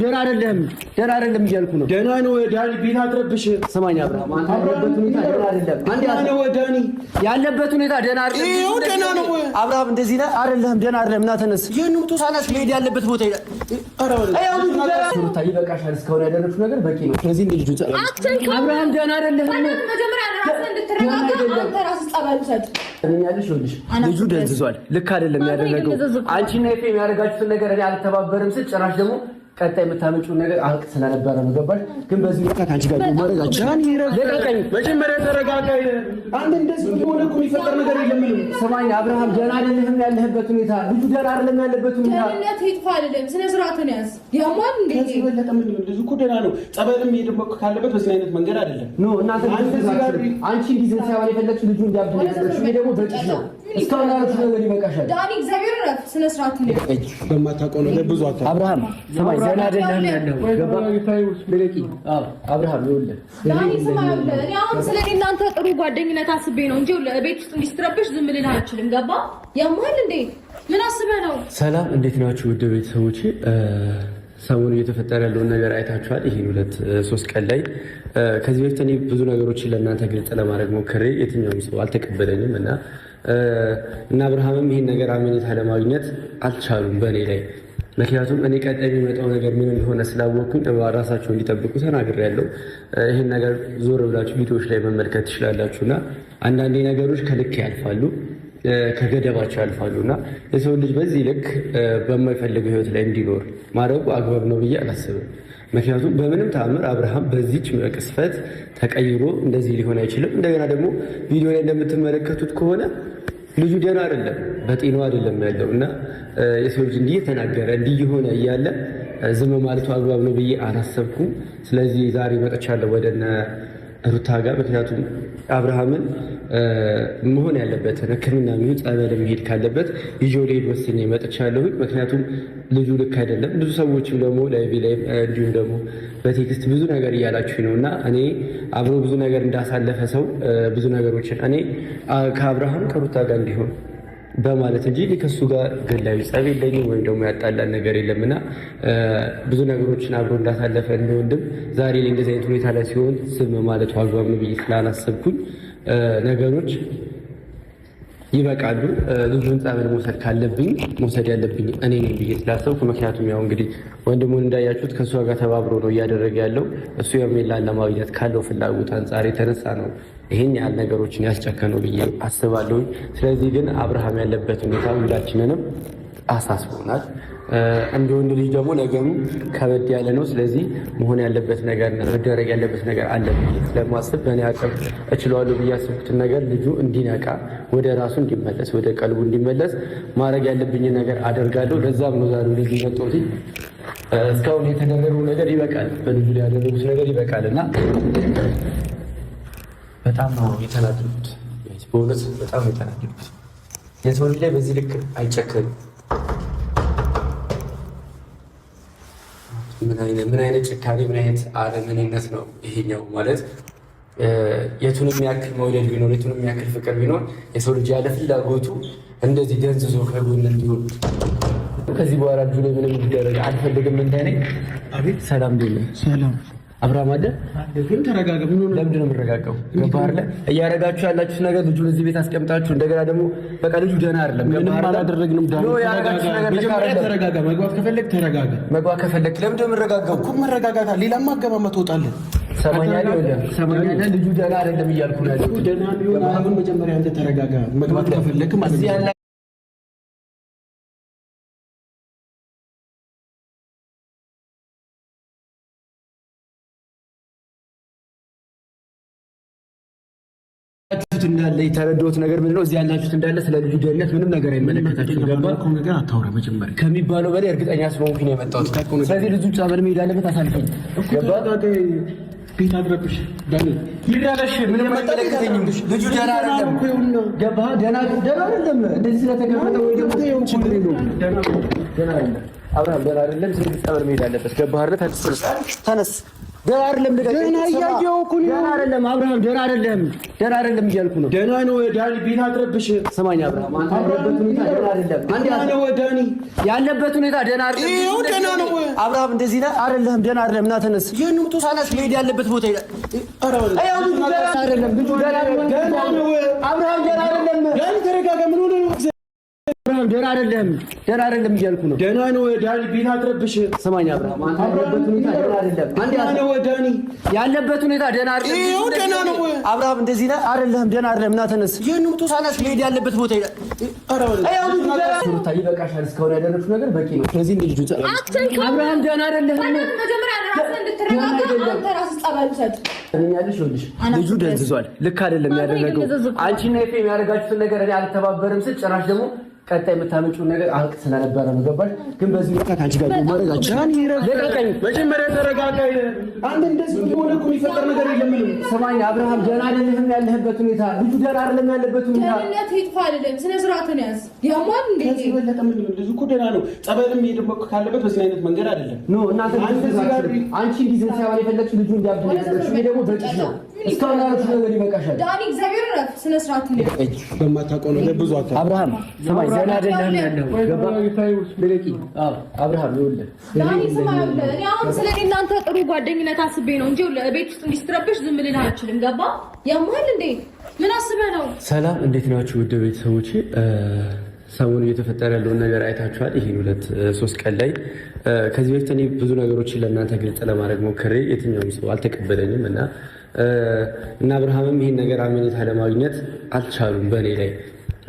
ደህና አይደለም እያልኩ ነው። ደህና ነው ዳኒ፣ ቤት አትረብሽ። ስማኝ አብርሃም፣ ያለበት ሁኔታ ደህና አይደለም። ደህና ነው ዳኒ፣ ያለበት ሁኔታ ደህና አይደለም። ይኸው ደህና ነው አብርሃም፣ እንደዚህ ነህ አይደለም? ደህና አይደለም። ና ተነስ፣ ተነስ፣ መሄድ ያለበት ቦታ ሄዳ። ሩታ ይበቃሻል። እስካሁን ያደረግሽው ነገር በቂ ነው። ስለዚህ ልጁ አብርሃም ደህና አይደለም። ልጁ ደንዝዟል። ልክ አይደለም ያደረገው። አንቺና ኤፍሬም ያደረጋችሁትን ነገር እኔ አልተባበርም ስል ጭራሽ ደግሞ ቀጣይ የምታመጪውን ነገር አልቅ ስለነበረ ነው። ገባሽ? ግን በዚህ ልክ አንቺ ጋር ማረጋችሁ መጀመሪያ ተረጋጋ። አንተ እንደዚህ ሆነ እኮ የሚፈጠር ነገር የለም። ሰማኝ አብርሃም፣ ደህና አይደለም ያለህበት ሁኔታ። ልጁ ደህና አይደለም ያለበት ሁኔታ። ደህንነት ይጥፋ አይደለም፣ ስነ ስርዓቱን ያዝ። ያማን እንዴ በለጠ ምን ልጁ እኮ ደህና ነው። ጸበልም ሄድ ካለበት በዚህ አይነት መንገድ አይደለም። ኖ እናንተ አንቺ እንዲዘን ሳይሆን የፈለግሽ ልጁ እንዲያብድ ያደረግሽ። ይሄ ደግሞ በቂ ነው። እስካሁን ያሉት ነገር ይበቃሻል። ዳኒ እግዚአብሔር ረፍ፣ ስነ ስርዓቱን ያዝ። በማታውቀው ነገር ብዙ አታ አብርሃም ሰማኝ ደህና አይደለም ያለው። ገባ? ለቂ አብርሃም ይኸውልህ ዳኒ ሰማኝ። እኔ አሁን ስለኔ እናንተ ጥሩ ጓደኝነት አስቤ ነው እንጂ ለቤት ውስጥ እንዲስትረብሽ ዝም ልል አልችልም። ገባ? ያማል እንዴ? ምን አስበህ ነው? ሰላም፣ እንዴት ናችሁ ውድ ቤተሰቦቼ? ሰሞኑን እየተፈጠረ ያለውን ነገር አይታችኋል። ይህን 2-3 ቀን ላይ ከዚህ በፊት እኔ ብዙ ነገሮችን ለእናንተ ግልጽ ለማድረግ ሞክሬ የትኛውም ሰው አልተቀበለኝም እና አብርሃምም ይህን ነገር አመኔታ ለማግኘት አልቻሉም በእኔ ላይ። ምክንያቱም እኔ ቀጣይ የሚመጣው ነገር ምን እንደሆነ ስላወቅኩኝ ራሳቸው እንዲጠብቁ ተናግሬያለሁ። ይህን ነገር ዞር ብላችሁ ቪዲዮዎች ላይ መመልከት ትችላላችሁ እና አንዳንዴ ነገሮች ከልክ ያልፋሉ፣ ከገደባቸው ያልፋሉ እና የሰው ልጅ በዚህ ልክ በማይፈልገው ህይወት ላይ እንዲኖር ማድረጉ አግባብ ነው ብዬ አላስብም። ምክንያቱም በምንም ተአምር አብርሃም በዚች ቅስፈት ተቀይሮ እንደዚህ ሊሆን አይችልም። እንደገና ደግሞ ቪዲዮ ላይ እንደምትመለከቱት ከሆነ ልጁ ደህና አይደለም፣ በጤናው አይደለም ያለው እና የሰው ልጅ እንዲህ የተናገረ እንዲህ የሆነ እያለ ዝም ማለቱ አግባብ ነው ብዬ አላሰብኩም። ስለዚህ ዛሬ መጥቻለሁ ወደነ ሩታ ጋር። ምክንያቱም አብርሃምን መሆን ያለበትን ሕክምና የሚሆን ጸበል መሄድ ካለበት ይዤው ልሄድ ወስኜ መጥቻለሁ። ምክንያቱም ልጁ ልክ አይደለም። ብዙ ሰዎችም ደግሞ ላይቭ ላይ እንዲሁም ደግሞ በቴክስት ብዙ ነገር እያላችሁ ነው እና እኔ አብሮ ብዙ ነገር እንዳሳለፈ ሰው ብዙ ነገሮችን እኔ ከአብርሃም ከሩታ ጋር እንዲሆን በማለት እንጂ ከሱ ጋር ግላዊ ጸብ የለኝም ወይም ደግሞ ያጣላን ነገር የለምና ብዙ ነገሮችን አብሮ እንዳሳለፈ እንደወንድም ዛሬ ላይ እንደዚህ አይነት ሁኔታ ላይ ሲሆን ዝም ማለቱ አግባብ ነው ብዬ ስላላሰብኩኝ ነገሮች ይበቃሉ። ልጁን ጸበል መውሰድ ካለብኝ መውሰድ ያለብኝ እኔ ነኝ ብዬ ስላሰብኩ፣ ምክንያቱም ያው እንግዲህ ወንድሙን እንዳያችሁት ከእሷ ጋር ተባብሮ ነው እያደረገ ያለው። እሱ ሄርሜላን ለማግኘት ካለው ፍላጎት አንጻር የተነሳ ነው ይሄን ያህል ነገሮችን ያስጨከነው ብዬ አስባለሁ። ስለዚህ ግን አብርሃም ያለበት ሁኔታ ሁላችንንም አሳስቦናል። እንደ ወንድ ልጅ ደግሞ ነገሩ ከበድ ያለ ነው። ስለዚህ መሆን ያለበት ነገር መደረግ ያለበት ነገር አለ ብዬ ስለማስብ በእኔ አቅም እችላለሁ ብዬ ያስብኩትን ነገር ልጁ እንዲነቃ፣ ወደ ራሱ እንዲመለስ፣ ወደ ቀልቡ እንዲመለስ ማድረግ ያለብኝን ነገር አደርጋለሁ። ለዛም ነው ዛሬ ልጁ መጥቶት እስካሁን የተደረገው ነገር ይበቃል፣ በልጁ ላይ ያደረጉት ነገር ይበቃል እና በጣም ነው የተናደድኩት። በእውነት በጣም ነው የተናደድኩት። የሰው ልጅ ላይ በዚህ ልክ አይጨከንም። ምን አይነት ጭካኔ፣ ምን አይነት አለመኔነት ነው ይሄኛው? ማለት የቱንም ያክል መውደድ ቢኖር፣ የቱንም ያክል ፍቅር ቢኖር የሰው ልጅ ያለ ፍላጎቱ እንደዚህ ደንዝዞ ከጎን እንዲሆን ከዚህ በኋላ ልጁ ላይ ምንም እንዲደረግ አልፈልግም። እንደኔ አቤት። ሰላም ደለ ሰላም አብርሃም አለ ግን ተረጋጋ። ለምንድን ነው የምረጋጋው? ገባህ? እያደረጋችሁ ያላችሁት ነገር ልጁን እዚህ ቤት አስቀምጣችሁ እንደገና ደግሞ በቃ ልጁ ደህና አይደለም። ምንም አላደረግንም። ተረጋጋ። መግባት ከፈለግ ተረጋጋ። መግባት ከፈለግ ለምንድን ነው የምረጋጋው? እኮ መረጋጋት ሌላማ አገባማ ትወጣለህ። ሰማኛለህ። ልጁ ደህና አይደለም እያልኩ ነው ያለሁት። ደህና ቢሆን አሁን መጀመሪያ አንተ ተረጋጋ። መግባት ከፈለግ ማለት ነው እንዳለ የተረዳሁት ነገር ምንድነው? እዚህ ያላችሁት እንዳለ ስለ ልጁ ደህንነት ምንም ነገር አይመለከታችሁም። ገባህ? ነገር አታውራ። መጀመሪያ ከሚባለው በላይ እርግጠኛ ስለሆንኩኝ ነው የመጣሁት። ስለዚህ ልጁ ጸበል መሄድ አለበት። አሳልፈኝ። ገባህ? ቤት አድረብሽ ዳኒ ይራበሽ። ምንም አይመለከተኝም። ልጁ ደህና አይደለም። ገባህ? ደህና አይደለም። እንደዚህ ስለተቀመጠ ወይ ደግሞ ችግር የለውም። ደህና አይደለም። አብርሃም ደህና አይደለም። ስለዚህ ጸበል መሄድ አለበት። ገባህ? ተነስ ደህና አይደለም። ደህና እያየሁ እኮ ነው። ደህና አይደለም አብርሃም፣ ደህና አይደለም፣ ደህና አይደለም እያልኩ ነው። ደህና ነው ዳኒ፣ ቤት አትረብሽ። ስማኝ አብርሃም፣ አንተ ያለበት ሁኔታ ደህና አይደለም። ደህና ነው ዳኒ፣ ያለበት ሁኔታ ደህና አይደለም። ይኸው ደህና ነው አብርሃም፣ እንደዚህ ነህ አይደለም፣ ደህና አይደለም። ና ተነስ፣ ይሄንን ተሳናስ መሄድ ያለበት ቦታ ሄዳ። ኧረ አይደለም ልጁ ደህና ነው አብርሃም፣ ደህና አይደለም። ዳኒ ተረጋጋ። ምን ሆነ ነው አብርሃም? ደህና አይደለም፣ ደህና አይደለም እያልኩ ነው። ደህና ነው ዳኒ፣ ቤት አትረብሽ። ስማኝ አብርሃም፣ አንተ ያለበት ሁኔታ ደህና አይደለም። ደህና ነው ዳኒ፣ ያለበት ሁኔታ ደህና አይደለም። ይኸው ደህና ነው አብርሃም፣ እንደዚህ ነህ አይደለም፣ ደህና አይደለም። ና ተነስ፣ ይሄንን ተሳናስ መሄድ ያለበት ቦታ ሄዳ። ኧረ ሩታ ይበቃሻል። እስካሁን ያደረግሽው ነገር በቂ ነው። ስለዚህ እንደ ልጁ አብርሃም ደህና አይደለም። መጀመሪያ ራስህ እንድትረጋጋ አንተ ራስህ ጸባይ ውሰድ። ልጁ ደንዝዟል። ልክ አይደለም ያደረገው። አንቺና ኤፍሬም ያደረጋችሁትን ነገር እኔ አልተባበርም ስል ጭራሽ ደግሞ ቀጣይ የምታመጪውን ነገር አልቅ ስለነበረ ነው። ገባሽ? ግን በዚህ ልክ አንቺ ጋር ማረጋችሁ መጀመሪያ ተረጋጋ። አንተ እንደዚህ ሆነ እኮ የሚፈጠር ነገር የለም። ሰማኝ አብርሃም፣ ደህና አይደለም ያለህበት ሁኔታ። ልጁ ደህና አይደለም ያለበት ሁኔታ። ደህንነት ይጥፋ አይደለም፣ ስነ ስርዓትን ያዝ። ያማን እንዴ ከዚህ በለጠ ምን ልጁ እኮ ደህና ነው። ጸበልም ሄደ ካለበት በዚህ አይነት መንገድ አይደለም። ኖ እናንተ አንቺ እንዲዘን ሳይሆን የፈለግሽ ልጁ እንዲያብድ ነው የፈለግሽ። ይሄ ደግሞ በቂሽ ነው። እስካሁን ያሉት ነገር ይበቃሻል። ዳኒ እግዚአብሔር ረፍ ስነ ስርዓትን ያዝ። በማታውቀው ነገር ብዙ አታ አብርሃም ሰማኝ ደህና አይደለም ያለው። ገባ ለቂ አብርሃም ይኸውልህ ዳኒ ሰማኝ። እኔ አሁን ስለ እናንተ ጥሩ ጓደኝነት አስቤ ነው እንጂ ቤት ውስጥ እንዲስትረብሽ ዝም ብለን አልችልም። ገባ ያማል እንዴ? ምን አስበህ ነው? ሰላም እንዴት ናችሁ ውድ ቤተሰቦቼ? ሰሞኑን እየተፈጠረ ያለውን ነገር አይታችኋል። ይህን 2-3 ቀን ላይ ከዚህ በፊት እኔ ብዙ ነገሮችን ለእናንተ ግልጽ ለማድረግ ሞክሬ የትኛውም ሰው አልተቀበለኝም እና አብርሃምም ይህን ነገር አመኔታ ለማግኘት አልቻሉም በእኔ ላይ።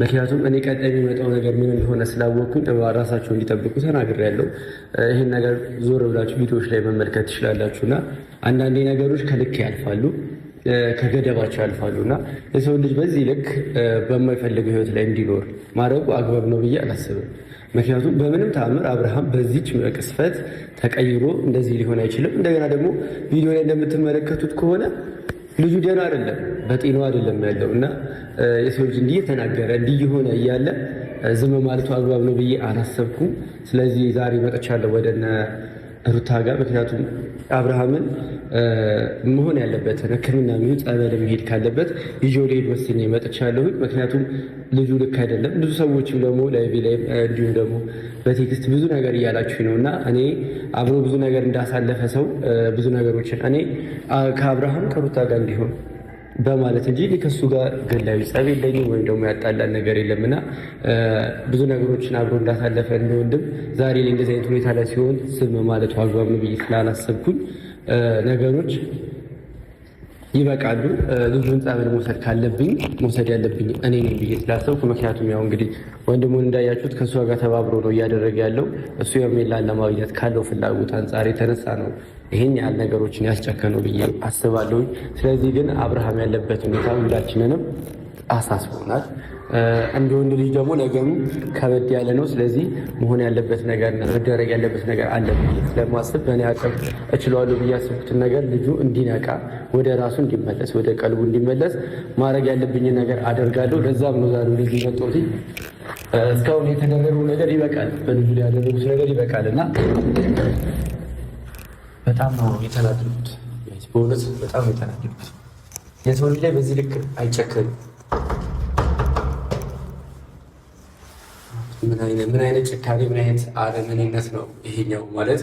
ምክንያቱም እኔ ቀጣይ የሚመጣው ነገር ምን እንደሆነ ስላወቅኩኝ ራሳቸው እንዲጠብቁ ተናግሬያለሁ። ይህን ነገር ዞር ብላችሁ ቪዲዮዎች ላይ መመልከት ትችላላችሁ እና አንዳንዴ ነገሮች ከልክ ያልፋሉ፣ ከገደባቸው ያልፋሉ እና የሰው ልጅ በዚህ ልክ በማይፈልገው ህይወት ላይ እንዲኖር ማድረጉ አግባብ ነው ብዬ አላስብም። ምክንያቱም በምንም ተአምር አብርሃም በዚች ቅስፈት ተቀይሮ እንደዚህ ሊሆን አይችልም። እንደገና ደግሞ ቪዲዮ ላይ እንደምትመለከቱት ከሆነ ልጁ ደህና አይደለም፣ በጤናው አይደለም ያለው እና የሰው ልጅ እንዲህ የተናገረ እንዲህ የሆነ እያለ ዝም ማለቱ አግባብ ነው ብዬ አላሰብኩም። ስለዚህ ዛሬ መጥቻለሁ ወደነ ሩታ ጋር። ምክንያቱም አብርሃምን መሆን ያለበትን ሕክምና የሚሆን ጸበል መሄድ ካለበት ይዤው ልሄድ ወስኜ መጥቻለሁ። ምክንያቱም ልጁ ልክ አይደለም። ብዙ ሰዎችም ደግሞ ላይቭ ላይ እንዲሁም ደግሞ በቴክስት ብዙ ነገር እያላችሁ ነው እና እኔ አብሮ ብዙ ነገር እንዳሳለፈ ሰው ብዙ ነገሮችን እኔ ከአብርሃም ከሩታ ጋር እንዲሆን በማለት እንጂ ከሱ ጋር ግላዊ ጸብ የለኝም ወይም ደግሞ ያጣላን ነገር የለምና ብዙ ነገሮችን አብሮ እንዳሳለፈ እንደወንድም ዛሬ ላይ እንደዚህ አይነት ሁኔታ ላይ ሲሆን ዝም ማለቱ አግባብ ነው ብዬ ስላላሰብኩኝ ነገሮች ይበቃሉ። ልጁን ጸበል መውሰድ ካለብኝ መውሰድ ያለብኝ እኔ ነኝ ብዬ ስላሰብኩ፣ ምክንያቱም ያው እንግዲህ ወንድሙን እንዳያችሁት ከእሷ ጋር ተባብሮ ነው እያደረገ ያለው። እሱ ሄርሜላን ለማግኘት ካለው ፍላጎት አንጻር የተነሳ ነው ይሄን ያህል ነገሮችን ያስጨከነው ብዬ አስባለሁ። ስለዚህ ግን አብርሃም ያለበት ሁኔታ ሁላችንንም አሳስቦናል። እንደ ወንድ ልጅ ደግሞ ነገሩ ከበድ ያለ ነው። ስለዚህ መሆን ያለበት ነገር መደረግ ያለበት ነገር አለ ብዬ ስለማስብ በእኔ አቅም እችላለሁ ብዬ ያስብኩትን ነገር ልጁ እንዲነቃ፣ ወደ ራሱ እንዲመለስ፣ ወደ ቀልቡ እንዲመለስ ማድረግ ያለብኝን ነገር አደርጋለሁ። ለዛም ነው ዛሬ ልጁ መጥቶት እስካሁን የተደረገው ነገር ይበቃል፣ በልጁ ላይ ያደረጉት ነገር ይበቃል እና በጣም ነው የተናደድኩት። በእውነት በጣም ነው የተናደድኩት። የሰው ልጅ ላይ በዚህ ልክ አይጨከንም። ምን አይነት ጭካኔ፣ ምን አይነት አረመኔነት ነው ይሄኛው? ማለት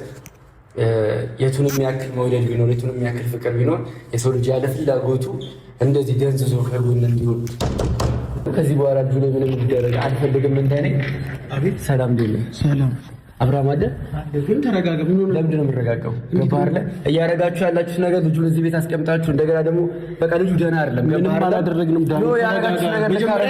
የቱንም ያክል መውደድ ቢኖር፣ የቱንም ያክል ፍቅር ቢኖር የሰው ልጅ ያለ ፍላጎቱ እንደዚህ ደንዝዞ ከጎን እንዲሆን ከዚህ በኋላ ልጁ ላይ ምንም እንዲደረግ አልፈልግም። እንደኔ አቤት። ሰላም ደለ ሰላም አብርሃም አለ ግን ተረጋጋ። ምን ሆነ? ለምንድን ነው የምረጋጋው? ገባህ? እያረጋችሁ ያላችሁት ነገር ልጁን እዚህ ቤት አስቀምጣችሁ እንደገና ደግሞ በቃ ልጁ ደህና አይደለም። ምንም አላደረግንም።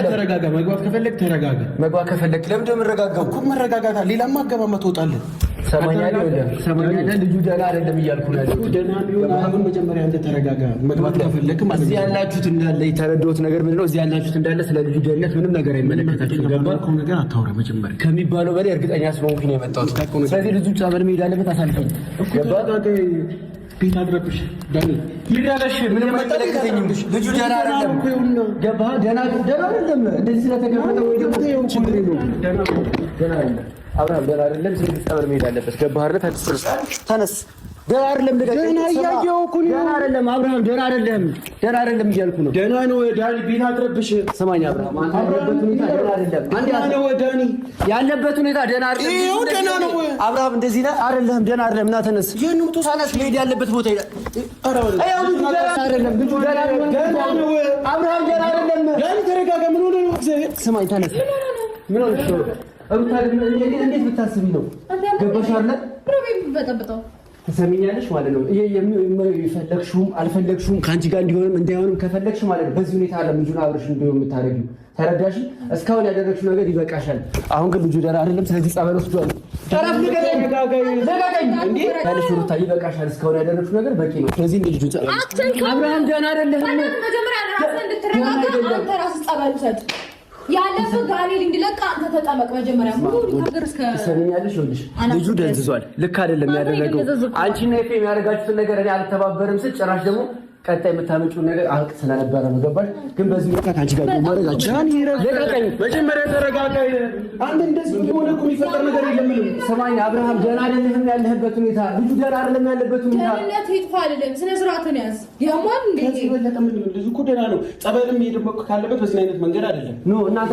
ተረጋጋ። መግባት ከፈለግ ተረጋጋ። መግባት ከፈለግ ለምንድን ነው የምረጋጋው? እኮ መረጋጋት ሌላማ አገባማ ትወጣለህ። ሰማኛለህ። ልጁ ደህና አይደለም እያልኩ ነው ያለሁት። ደህና ቢሆን አሁን መጀመሪያ አንተ ተረጋጋ። መግባት ከፈለግ ማለት እዚህ ያላችሁት እንዳለ የተረዳሁት ነገር ምንድን ነው? እዚህ ያላችሁት እንዳለ ስለ ልጁ ደህንነት ምንም ነገር አይመለከታችሁም። ገባህ? ነገር አታውራ። መጀመሪያ ከሚባለው በላይ እርግጠኛ ስለሆንኩኝ ነው የመጣሁት። ስለዚህ ልጁ ጸበል መሄድ አለበት። አሳልፈኝ። ቤት አድረብሽ ዳኒ ይራለሽ ምንም አይመለከተኝም። ልጁ ደህና አይደለም። ገባህ? ደህና አይደለም። እንደዚህ ስለተቀመጠ ወይ ደግሞ ችግር የለውም። ደህና አይደለም። አብርሃም ደህና አይደለም። ስለዚህ ጸበል መሄድ አለበት። ገባህ አይደል? ተነስ ደህና አይደለም። ደህና እያየሁ እኮ ነው። ደህና አይደለም አብርሃም፣ ደህና አይደለም፣ ደህና አይደለም እያልኩ ነው። ደህና ነው ዳኒ፣ ቤት አትረብሽ። ስማኝ አብርሃም፣ አንተ ያለበት ሁኔታ ደህና አይደለም። ደህና ነው ዳኒ፣ ያለበት ሁኔታ ደህና አይደለም። ይኸው ደህና ነው አብርሃም፣ እንደዚህ ነህ አይደለም? ደህና አይደለም። ና ተነስ፣ ተነስ፣ መሄድ ያለበት ቦታ ሄደ። አብርሃም ደህና አይደለም። ዳኒ ተረጋጋ። ምን ሆነ ነው? ስማኝ፣ ተነስ። ምን ሆነ ነው? ሩታ እንዴት ብታስቢ ነው? ገባሽ አይደል? ፕሮብሌም በጠብጠው ትሰሚኛለሽ ማለት ነው። የፈለግሽውም አልፈለግሽውም ከአንቺ ጋር እንዲሆንም እንዳይሆንም ከፈለግሽ ማለት ነው በዚህ ሁኔታ አለ ልጁን አብረሽ እንዲሆን የምታደርጊው። ተረዳሽ? እስካሁን ያደረግሽው ነገር ይበቃሻል። አሁን ግን ልጁ ደህና አይደለም። ስለዚህ ጸበል ወስዷል። ታለሽ ሩታ ይበቃሻል። እስካሁን ያደረግሽው ነገር በቂ ነው። ስለዚህ እንደ ልጁ ጸበል አብርሃም ደህና አይደለም። መጀመሪያ ራስህን እንድትረጋጋ አንተ ራስህ ጸበል ውሰድ። ያለፈው ጋኔል እንዲለቃ አንተ ተጠመቅ መጀመሪያ። ሙሉ ነገር እስከ ሰሚኛለሽ ይኸውልሽ ልጁ ደንዝዟል። ልክ አይደለም ያደረገው። አንቺና ኤፍሬም ያደረጋችሁትን ነገር እኔ አልተባበርም ስል ጭራሽ ደግሞ ቀጣይ የምታመጪውን ነገር አልቅ ስለነበረ ነው። ገባሽ? ግን በዚህ ሁኔታ ከአንቺ ጋር ማረጋችሁ ለቀቀኝ። መጀመሪያ ተረጋጋ። አንተ እንደዚህ ሆነ እኮ የሚፈጠር ነገር የለም። ሰማኝ አብርሃም፣ ደህና አይደለም ያለህበት ሁኔታ። ልጁ ደህና አይደለም ያለበት ሁኔታ። ደህንነት ይጥፋ አይደለም። ስነ ስርዓትን ያዝ። ያማን እንዴ በለጠ ምን ልጁ እኮ ደህና ነው። ጸበልም ሄደበት ካለበት በዚህ አይነት መንገድ አይደለም። ኖ እናንተ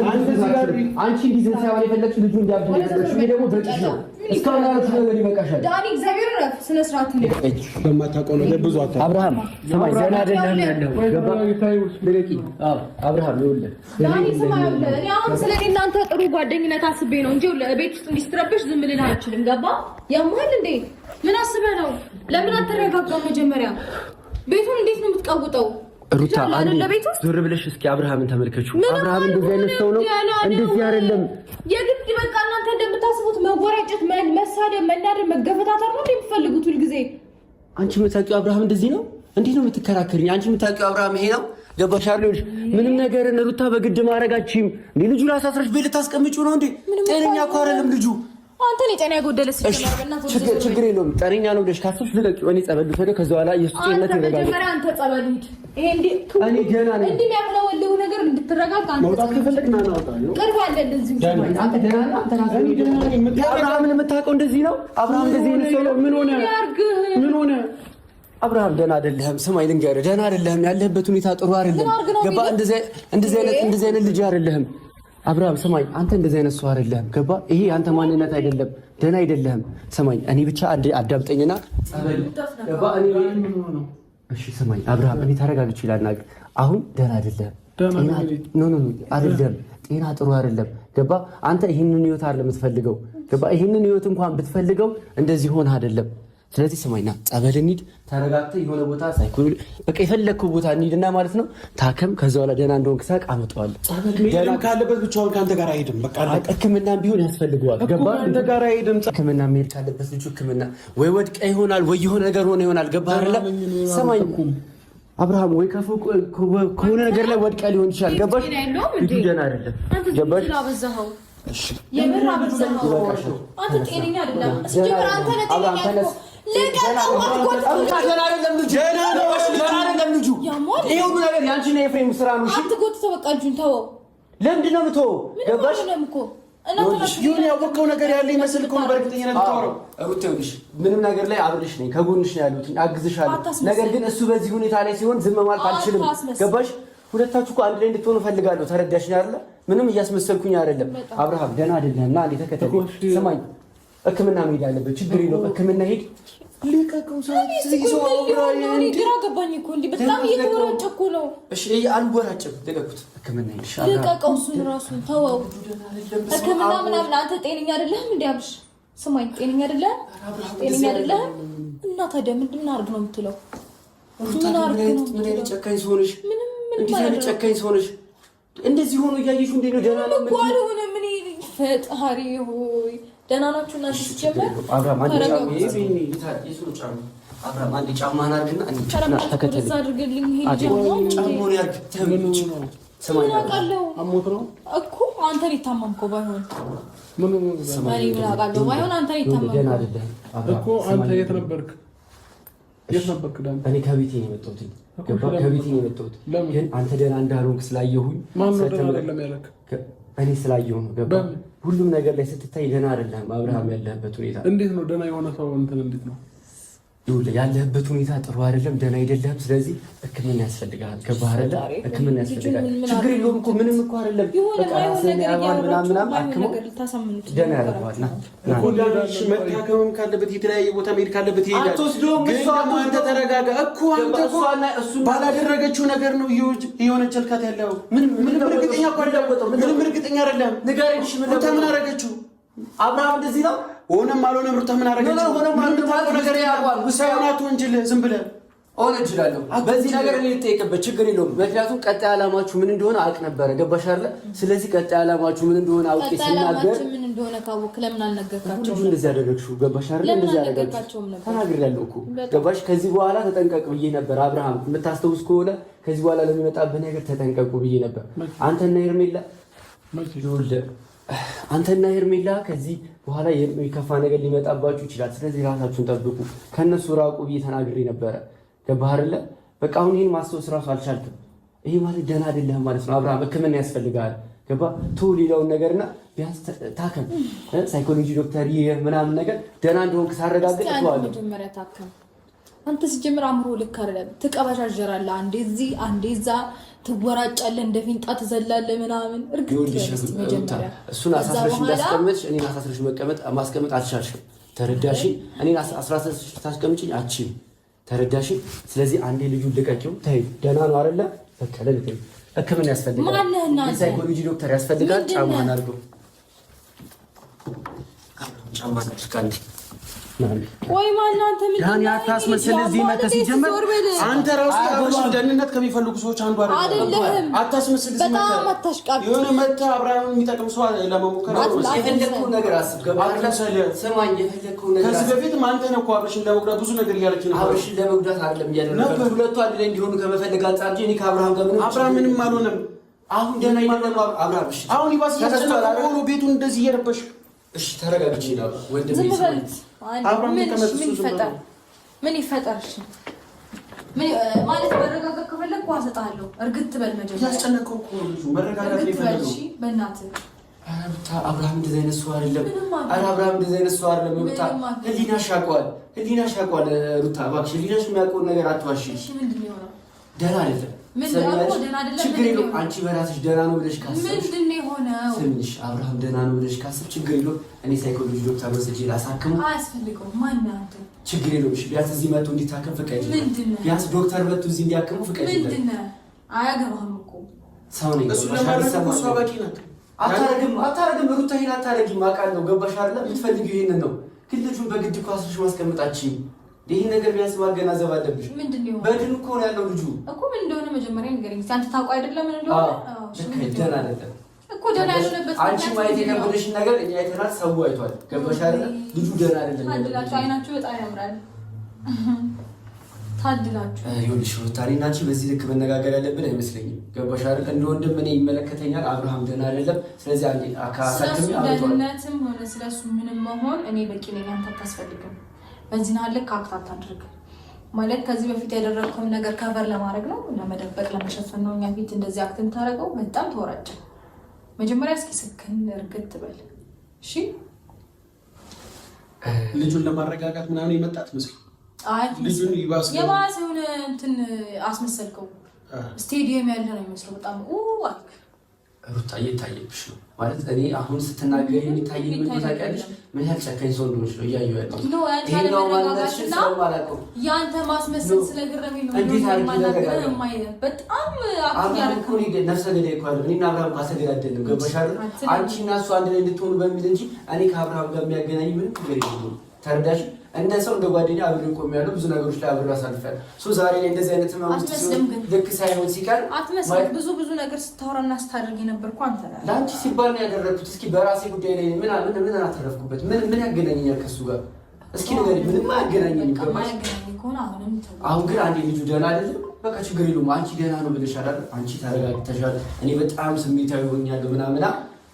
አንቺ እንዲዘን ሳይሆን የፈለግሽ ልጁ እንዲያብድ ያደረግሽ። ይሄ ደግሞ በቂሽ ነው። እስካሁን ያለሽ ነገር ይበቃሻል። ዳኒ እግዚአብሔር ረፍ ስነ ስርዓትን ያዝ። በማታውቀው ነገር ብዙ አታ አብርሃም ሰማኝ ደህና አይደለም ያለው። ገባ? ለቂ አብርሃም ይኸውልህ ዳኒ ሰማኝ። እኔ አሁን ስለኔ እናንተ ጥሩ ጓደኝነት አስቤ ነው እንጂ ቤት ውስጥ እንዲስትረብሽ ዝም ልል አልችልም። ገባ? ያማል እንዴ? ምን አስበህ ነው? ለምን አትረጋጋም? መጀመሪያ ቤቱን እንዴት ነው የምትቀውጠው? ሩታ አንዴ ዞር ብለሽ እስኪ አብርሃምን ተመልከቹ። አብርሃም እንደዚህ አይነት ሰው ነው። እንደዚህ አይደለም። የግድ በቃ እናንተ እንደምታስቡት መወራጨት፣ መሳደብ፣ መናደድ፣ መገፈታተር ነው እንደምትፈልጉት ሁልጊዜ። አንቺ የምታውቂው አብርሃም እንደዚህ ነው? እንዴት ነው የምትከራከሪኝ? አንቺ የምታውቂው አብርሃም ይሄ ነው? ገባሽ አይደል? ምንም ነገር ሩታ በግድ ማድረጋችሁም እንዴ? ልጁ ራሳስረሽ ቤት ልታስቀምጪው ነው እንዴ? ጤነኛ እኮ አይደለም ልጁ። አንተ ነው ጤና ያጎደለ ችግር የለውም። ጤነኛ ነው ብለሽ ካሰብሽ ልቀቂው። እኔ ጸበል ወደ ከዛ በኋላ ኢየሱስ ጤንነት ይረጋጋል። መጀመሪያ አንተ ጸበል ሂድ። ይሄ እንዴ እኔ ደህና ነኝ። እንዴ የሚያምለወልው ነገር እንድትረጋጋ አንተ መውጣት ከፈለግና ናውጣ ነው። ቅርብ አለ እንደዚህ አንተ ደህና ነህ? አንተ ራስህ ደህና ነኝ። አብርሃምን የምታውቀው እንደዚህ ነው? አብርሃም እንደዚህ ነው ሰው። ምን ሆነ? አብርሃም ደህና አይደለህም። ስማኝ ልንገርህ፣ ደህና አይደለህም። ያለህበት ሁኔታ ጥሩ አይደለም። ገባ? እንደዚህ አይነት ልጅ አይደለህም። አብርሃም ስማኝ፣ አንተ እንደዚህ አይነት ሰው አይደለህም። ገባ? ይሄ አንተ ማንነት አይደለም። ደህና አይደለህም። ስማኝ፣ እኔ ብቻ አዳምጠኝና ገባ? እሺ ስማኝ አብርሃም፣ እኔ ተረጋግቼ ላናግር። አሁን ደህና አይደለህም። አይደለም፣ ጤና ጥሩ አይደለም። ገባ? አንተ ይህንን ህይወት አይደለም የምትፈልገው። ገባ? ይህንን ህይወት እንኳን ብትፈልገው እንደዚህ ሆነ አይደለም። ስለዚህ ስማኝና ጸበል እንሂድ፣ ተረጋግተህ የሆነ ቦታ ሳይኮሎጂ በቃ የፈለግከው ቦታ እንሂድና ማለት ነው ታከም። ከዛ በኋላ ደህና እንደሆንክ ሳቅ አመጣዋለሁ። ደህና ካለበት ብቻውን ከአንተ ጋር አይሄድም። በቃ ሕክምናም ቢሆን ያስፈልገዋል። ገባ? ከአንተ ጋር አይሄድም። ሕክምና መሄድ ካለበት ልጁ ሕክምና ወይ ወድቀ ይሆናል ወይ የሆነ ነገር ሆነ ይሆናል። ገባ አይደለ? ስማኝ አብርሃም፣ ወይ ከሆነ ነገር ላይ ወድቀ ሊሆን ይችላል። ገባሽ? ልጁ ደህና አይደለም። ገባሽ? እሺ የምራ በዛው አንተ ጤነኛ አይደለም። ሲጀምር አንተ ነህ ጤነኛ ልጁ ይሄ ሁሉ ነገር የአንቺና የኤፍሬም ስራ ነው። አትጎትተው፣ በቃ ልጁን ተወው። ለምንድን ነው የምትወው? ገባሽ? ይሁን ያወቀው ነገር ያለ ይመስል እኮ ነው። በእርግጠኝነት የምታወራው ሩት፣ ይኸውልሽ ምንም ነገር ላይ አብሬሽ ነኝ፣ ከጎንሽ ነው ያሉት፣ አግዝሻለሁ። ነገር ግን እሱ በዚህ ሁኔታ ላይ ሲሆን ዝም ማለት አልችልም። ገባሽ? ሁለታችሁ እኮ አንድ ላይ እንድትሆኑ እፈልጋለሁ። ተረዳሽኝ አይደለ? ምንም እያስመሰልኩኝ አይደለም። አብርሃም ደህና አይደለም እና አንዴ ተከተለኝ። ስማኝ፣ ሕክምና መሄድ አለበት። ችግር የለውም። ሕክምና ሄድ። ልቀቀው። ግራ ገባኝ እኮ እንዲህ በጣም እየተወራጨኩ ነው። እሺ አልወራጭም። ልቀቁት። ሕክምና ሄድ። ልቀቀው። እሱን ራሱን ተወው። ሕክምና ምናምን አንተ ጤነኛ አይደለህም እንዴ አብሽ? ስማኝ፣ ጤነኛ አይደለህም? ጤነኛ አይደለህም እና ታዲያ ምንድን እናድርግ ነው የምትለው? ምን አይነት ጨካኝ ሰው ነሽ? እንዴት አይነት ጨካኝ ሰው ነሽ? እንደዚህ ሆኖ እያየሽው እንዴት ነው? ደህና ነው እኮ አልሆነ። ምን ፈጣሪ ሆይ ደህና ናችሁ እና ሲጀመር አብርሃም አንዴ ጫማህን አድርግና ተከተለኝ። አድርግልኝ። ጫማውን ያድርግ። ስማኝ አሞት ነው እኮ አንተ ሊታመምከው ባይሆን ምን አውቃለሁ። ባይሆን አንተ ሊታመምከው እኮ አንተ የት ነበርክ? የት ነበርክ? እኔ ከቤቴ ነው የመጣሁት። ከቤቴ ነው የመጣሁት። ግን አንተ ደህና እንዳልሆንክ ስላየሁኝ እኔ ስላየሁ ነው። ገባ? ሁሉም ነገር ላይ ስትታይ ደህና አይደለም አብርሃም። ያለህበት ሁኔታ እንዴት ነው? ደህና የሆነ ሰው እንትን እንዴት ነው? ያለህበት ሁኔታ ጥሩ አይደለም፣ ደህና አይደለም። ስለዚህ ሕክምና ያስፈልጋል። ገባህ አይደለ? ሕክምና ያስፈልጋል። ችግር የለውም እኮ ምንም እኮ አይደለም። በቃ ራስህን ያባል ምናምን አክሞ ደህና ያደርገዋል። መታከምም ካለበት የተለያየ ቦታ መሄድ ካለበት ይሄዳል። ግን ደግሞ አንተ ተረጋጋ እኮ አንተ እኮ ባላደረገችው ነገር ነው እየወነጀልካት ያለው። ምንም እርግጠኛ እኮ አይደለም። ምንም እርግጠኛ አይደለም። ንገረኝ፣ ምን አደረገችው? አብርሃም እንደዚህ ነው ሆነም አልሆነም ሩታ ምን አደረገችው? ነገር ያውቃል። ውሳኔቱ ወንጀል ዝም ብለህ ሆነ እችላለሁ በዚህ ነገር እኔ ልጠይቅበት ችግር የለውም። ምክንያቱም ቀጣይ ዓላማችሁ ምን እንደሆነ አውቅ ነበረ። ገባሽ አይደለ? ስለዚህ ቀጣይ ዓላማችሁ ምን እንደሆነ አውቄ ሲናገር ምን እንደሆነ ካወቅህ ለምን አልነገርካቸውም? እንደዚህ ያደረግሽው ገባሽ አይደለ? እንደዚህ ያደረግሽው ተናግሬያለሁ እኮ ገባሽ? ከዚህ በኋላ ተጠንቀቅ ብዬ ነበር። አብርሃም የምታስተውስ ከሆነ ከዚህ በኋላ ለሚመጣብህ ነገር ተጠንቀቁ ብዬ ነበር። አንተና ሄርሜላ አንተና ሄርሜላ ከዚህ በኋላ የሚከፋ ነገር ሊመጣባችሁ ይችላል። ስለዚህ ራሳችሁን ጠብቁ፣ ከነሱ ራቁ ብዬ ተናግሬ ነበረ። ገባህ አይደለ? በቃ አሁን ይህን ማስታወስ ራሱ አልቻልክም። ይሄ ማለት ደህና አይደለህም ማለት ነው። አብርሃም ሕክምና ያስፈልጋል። ገባህ? ተው ሌላውን ነገርና ቢያንስ ታከም። ሳይኮሎጂ ዶክተር ምናምን ነገር ደህና እንደሆንክ ሳረጋግጥ ተዋለሁ። መጀመሪያ ታከም። አንተ ሲጀምር አእምሮ ልክ አይደለም። ትቀበሻጀራለህ፣ አንዴ እዚህ አንዴ እዛ ትወራጫለህ፣ እንደ ፊንጣ ትዘላለህ ምናምን። መጀመሪያ እሱን አሳስረሽ እንዳስቀመጥሽ እኔን አሳስረሽ ማስቀመጥ አልቻልሽም። ተረዳሽ? እኔን አሳስረሽ ታስቀምጪኝ አትችይም። ተረዳሽ? ስለዚህ አንዴ ልጁን ልቀቂው። ተይ ደህና ነው አይደለ? በቃ ለልቀቂው። ሕክምና ያስፈልጋል። ሳይኮሎጂ ዶክተር ያስፈልጋል። ጫማህን አድርገው። ጫማህን አድርገው። ወይ ማናንተ ምን ዳኒ አታስመስል። እዚህ መተህ ሲጀመር አንተ ራሱ አብርሽን ደህንነት ከሚፈልጉ ሰዎች አንዱ አይደለም። አታስመስል። እዚህ በጣም አታሽቃብ። የሆነ መተህ አብርሃም የሚጠቅም ሰው ለመሞከር የፈለግከውን ነገር አስብ። ገባህ? ስማኝ፣ የፈለግከውን ነገር ከዚህ በፊትም አንተ ነህ እኮ አብርሽን ለመጉዳት ብዙ ነገር እያደረግህ ነበር። አብርሽን ለመጉዳት አይደለም እያደረግህ ሁለቱ አንድ ላይ እንዲሆኑ ከመፈለግ አንጻር እንጂ እኔ ከአብርሃም ጋር አብርሃም ምንም አልሆነም። አሁን ደህና አይደለም አብርሃም። እሺ አሁን ይባስ ያስተላልፈው ቤቱን እንደዚህ እየረበሽ። እሺ ተረጋግቼ ነው ወንድሜ። ምን ይፈጠር? እሺ ምን ማለት መረጋጋት ከፈለክ ዋሰጣለሁ። እርግጥ በል መጀመሪያ ያስጨነቀው እኮ ልጁ መረጋጋት ይፈልጋል። እሺ በእናትህ አብርሃም እንደዚህ አይነት ሰው አይደለም። አብርሃም እንደዚህ አይነት ሰው አይደለም። ሩታ ህሊናሽ ያውቀዋል። ሩታ እባክሽ ህሊናሽ የሚያውቀውን ነገር አትዋሺ። እሺ ምንድን ነው የሆነው? ደህና አይደለም። ችግር የለውም። አንቺ በራስሽ ደህና ነው ብለሽ ካሰብሽ ምንድን ነው የሆነው? ስምሽ አብርሃም ደህና ነው ብለሽ ካሰብሽ ችግር የለውም። እኔ ሳይኮሎጂ ዶክተር ወስጄ ላሳክመው። አያስፈልገውም። ማን አንተ? ችግር የለውም። ቢያንስ እዚህ መጥቶ እንዲታከም ፍቀጅ። ቢያንስ ዶክተር መጥቶ እዚህ እንዲያክሙ ፍቀጅ። ምንድን ነው? አያገባህም እኮ ሰው ነኝ። እሱ ለማድረግ እሷ በቂ ናት። አታረግም ሩታ፣ ይሄን አታረጊም። አውቃለሁ። ገባሽ አይደለ? የምትፈልጊው ይሄንን ነው። ግን ልጁን በግድ እኮ አስረሽ ማስቀመጣችኝ ይሄን ነገር ቢያንስ ማገናዘብ አለብሽ። ምንድነው? በድን እኮ ነው ያለው ልጁ እኮ ምን እንደሆነ መጀመሪያ ንገረኝ። አንተ ታውቀው አይደለም ምን እንደሆነ? ደህና አይደለም እኮ ደህና ያለበት አንቺ ማየት የከበደሽን ነገር እኛ አይተናል። ሰው አይቷል። ገባሽ አይደል? ልጁ ደህና አይደለም። ታድላችሁ፣ አይናችሁ በጣም ያምራል። ታድላችሁ። ይኸውልሽ ሩታ፣ እኔና አንቺ በዚህ ልክ መነጋገር ያለብን አይመስለኝም። ገባሽ አይደል? እንደ ወንድም እኔ ይመለከተኛል። አብርሃም ደህና አይደለም። ስለዚህ አንዴ አካሳክም ደህንነትም ሆነ ስለሱ ምንም መሆን እኔ በቂ ነኝ። አንተ አታስፈልግም። በዚህ ናልክ አክታት አድርግ ማለት ከዚህ በፊት ያደረግከውን ነገር ከቨር ለማድረግ ነው፣ ለመደበቅ ለመሸፈን ነው። እኛ ፊት እንደዚህ አክትን ታደርገው በጣም ተወራጨ። መጀመሪያ እስኪ ስክን እርግጥ በል እሺ። ልጁን ለማረጋጋት ምናምን የመጣት መስሎ ልጁን ይባስ የባሰውን እንትን አስመሰልከው። ስቴዲየም ያለ ነው የሚመስለው። በጣም አልክ ሩታ፣ እየታየብሽ ነው ማለት እኔ አሁን ስትናገር የሚታየኝ ምን ታውቂያለሽ? ምን ያህል ጨካኝ ሰው እንደሆነች ነው እያየሁ ያለሁት። ያንተ ማስመሰል ስለገረመኝ ነው። በጣም ነፍሰ ገዳይ እኮ አይደለም። እኔና አብርሃም ካስተገዳደልንም ገባሽ አይደል? አንቺ እና እሱ አንድ ላይ እንድትሆኑ በሚል እንጂ እኔ ከአብርሃም ጋር የሚያገናኝ ምንም ነገር የለም። ተረዳሽ? እንደ ሰው እንደ ጓደኛ አብሬ ቆሜያለሁ። ብዙ ነገሮች ላይ አብሬ አሳልፌያለሁ። ዛሬ ላይ እንደዚህ አይነት ልክ ሳይሆን ሲቀር አትመስልም። ብዙ ነገር ስታወራና ስታደርግ የነበርኩ አንተ ነህ። ለአንቺ ሲባል ነው ያደረግኩት። እስኪ በራሴ ጉዳይ ላይ ምን አተረፍኩበት? ምን ያገናኘኛል ከሱ ጋር? እስኪ ነገር ምንም አያገናኘኝ። አሁን ግን አንዴ ልጁ ደህና አይደለም፣ በቃ ችግር የለውም። አንቺ ደህና ነው ብለሻል አይደል? አንቺ ተረጋግተሻል። እኔ በጣም ስሜታዊ ሆኛለሁ ምናምና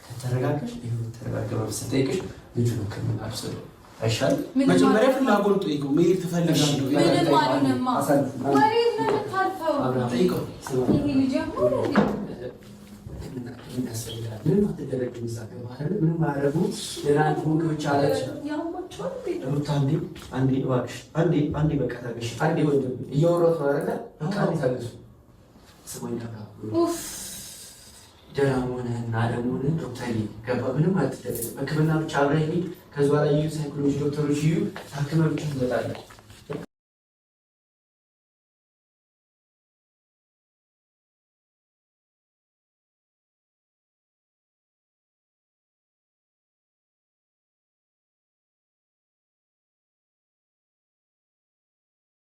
ከተረጋጋሽ ተረጋጋ ስጠይቅሽ ልጁ ነው ሕክምና አልወሰደው አይሻልም? መጀመሪያ ፍላጎት ጠይቀው። መሄድ ትፈልጋለህ? ምንም አልሆነማ። ወሬ ነው የምታርፈው። ጠይቀው። ሕክምና ያስፈልጋል። ምንም አትደረግም። እዛ ገባህ አይደል? ምንም ማረጉ ለራንድ ሆንክ ብቻ አለች ሩታ። አንዴ እባክሽ፣ አንዴ በቃ ታገሽ። አንዴ ወንድም እያወራሁት ነው አይደል? በቃ አንዴ ታገሱ። ስሞኝ ደህና መሆንህና አለመሆንህን ዶክተር ገባ። ምንም አትደረግም። ሕክምና ብቻ አብረህ ከዚ በኋላ ሳይኮሎጂ ዶክተሮች ታክመህ ብቻ ትመጣለህ።